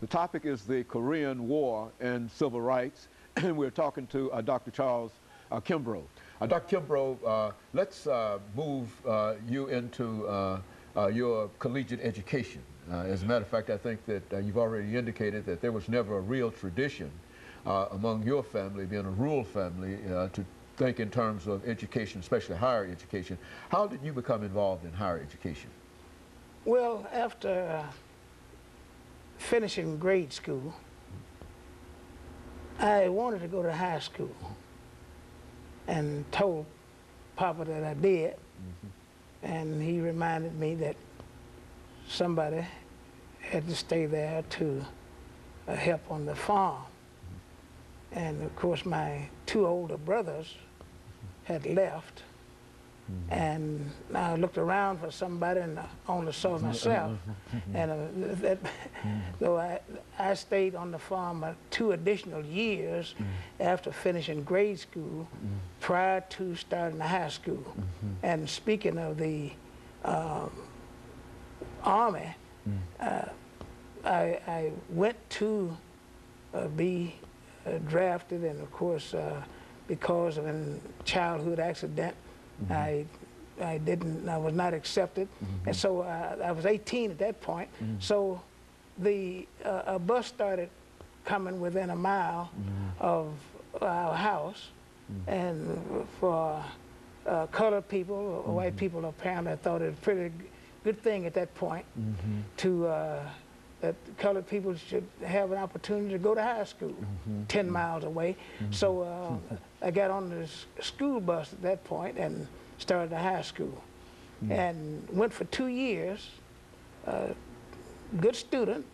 The topic is the Korean War and civil rights, and we're talking to Dr. Charles Kimbrough. Dr. Kimbrough, let's move you into your collegiate education. As a matter of fact, I think that you've already indicated that there was never a real tradition among your family, being a rural family, to think in terms of education, especially higher education. How did you become involved in higher education? Well, after finishing grade school, I wanted to go to high school and told Papa that I did. And he reminded me that somebody had to stay there to help on the farm. And of course my two older brothers had left. And I looked around for somebody and I only saw myself. And though I stayed on the farm 2 additional years after finishing grade school prior to starting the high school. And speaking of the Army, I went to be drafted, and of course because of a childhood accident, I was not accepted, and so I was 18 at that point. So a bus started coming within a mile of our house, and for colored people, or white people apparently, I thought it was a pretty good thing at that point to that colored people should have an opportunity to go to high school 10 miles away. So I got on this school bus at that point and started the high school. And went for 2 years, good student,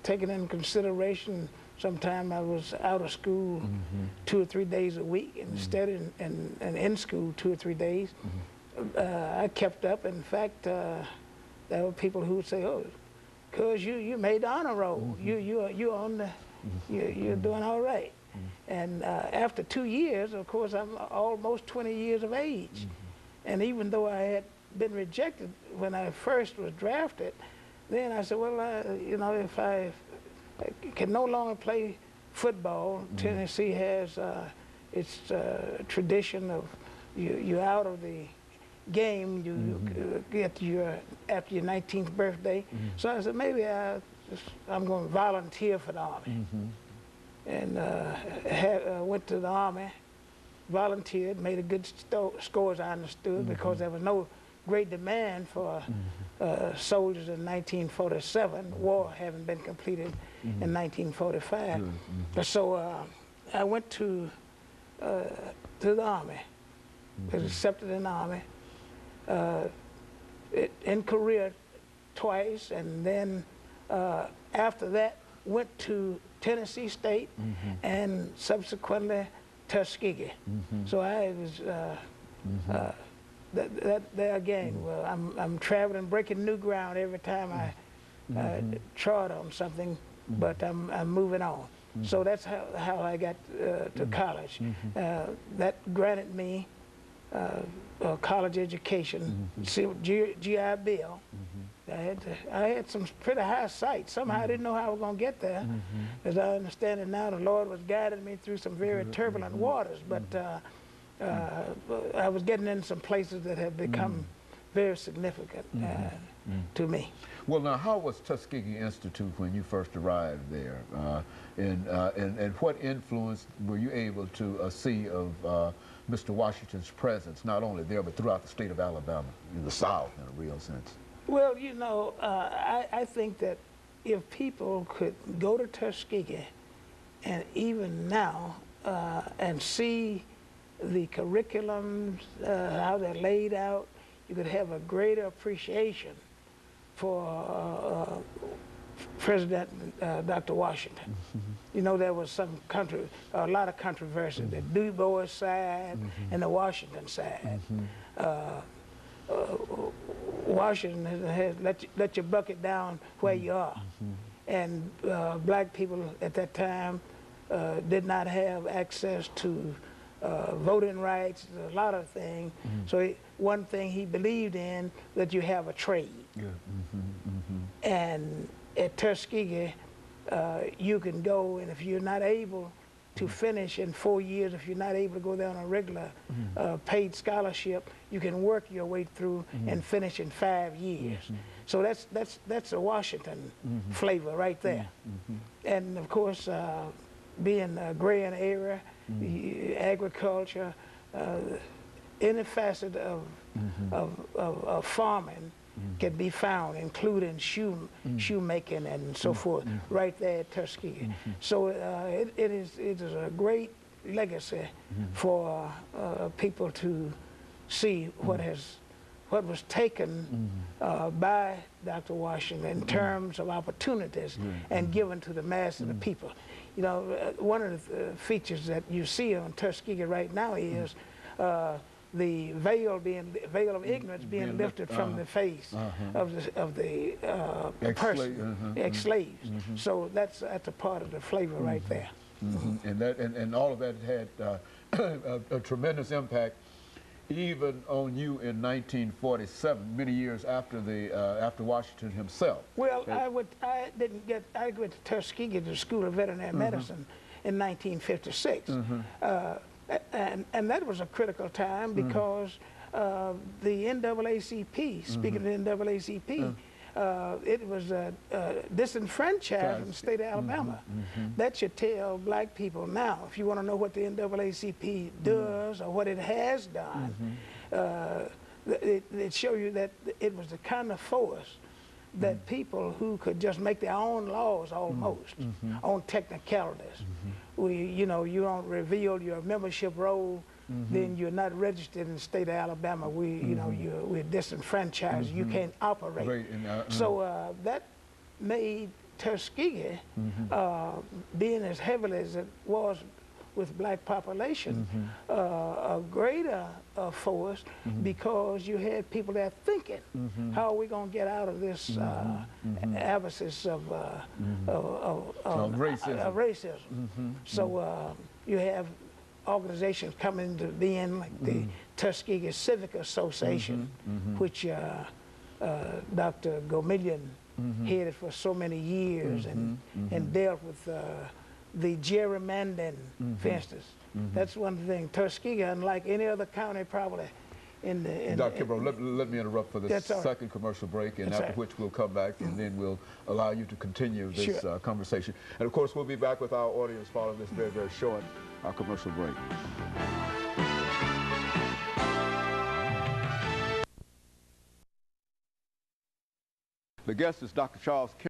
taking in consideration sometime I was out of school 2 or 3 days a week instead and in school 2 or 3 days. I kept up. In fact, there were people who would say, "Oh, cuz you made the honor roll. You're on the you're doing all right." And after 2 years, of course, I'm almost 20 years of age. And even though I had been rejected when I first was drafted, then I said, well, you know, if I can no longer play football, Tennessee has its tradition of you're out of the game, you get after your 19th birthday. So I said, maybe I'm going to volunteer for the Army. And went to the Army, volunteered, made a good score as I understood, because there was no great demand for soldiers in 1947, war having been completed in 1945. So I went to the Army, was accepted in the Army, in Korea twice, and then after that went to Tennessee State and subsequently Tuskegee. So I was there again. Well, I'm traveling, breaking new ground every time I trod on something, but I'm moving on. So that's how I got to college. That granted me a college education, GI Bill. I had some pretty high sights. Somehow I didn't know how I was going to get there. As I understand it now, the Lord was guiding me through some very turbulent waters, but I was getting in some places that have become very significant to me. Well, now, how was Tuskegee Institute when you first arrived there? And what influence were you able to see of Mr. Washington's presence, not only there, but throughout the state of Alabama, in the South, in a real sense? Well, you know, I think that if people could go to Tuskegee, and even now, and see the curriculums, how they're laid out, you could have a greater appreciation for President Dr. Washington. You know, there was a lot of controversy, the Du Bois side and the Washington side. Washington has let you bucket down where you are. And black people at that time did not have access to voting rights, a lot of things. So one thing he believed in, that you have a trade. And at Tuskegee, you can go, and if you're not able to finish in 4 years, if you're not able to go there on a regular paid scholarship, you can work your way through and finish in 5 years. So that's a Washington flavor right there. And of course, being a agrarian area, agriculture, any facet of farming can be found, including shoemaking and so forth, right there at Tuskegee. So it is a great legacy for people to see what was taken by Dr. Washington in terms of opportunities and given to the mass of the people. You know, one of the features that you see on Tuskegee right now is the veil of ignorance being lifted from the face of the person, ex-slaves. So that's a part of the flavor right there. And all of that had a tremendous impact, even on you in 1947, many years after after Washington himself. Well, I went to Tuskegee to the School of Veterinary Medicine in 1956. And that was a critical time because the NAACP, speaking of the NAACP, it was disenfranchised from the state of Alabama. That should tell black people now, if you want to know what the NAACP does or what it has done, it shows you that it was the kind of force that people who could just make their own laws almost on technicalities. You know, you don't reveal your membership roll, then you're not registered in the state of Alabama. You know, we're disenfranchised. You can't operate. So that made Tuskegee, being as heavily as it was with black population, a greater force because you had people there thinking, how are we going to get out of this abysses of racism? So you have organizations coming into being like the Tuskegee Civic Association, which Dr. Gomillion headed for so many years and dealt with the gerrymandering, for instance. That's one thing. Tuskegee, unlike any other county probably in the... Dr. Kimbrough, let me interrupt for this second commercial break, and after which we'll come back and then we'll allow you to continue this conversation. And of course, we'll be back with our audience following this very, very short commercial break. The guest is Dr. Charles Kimbrough.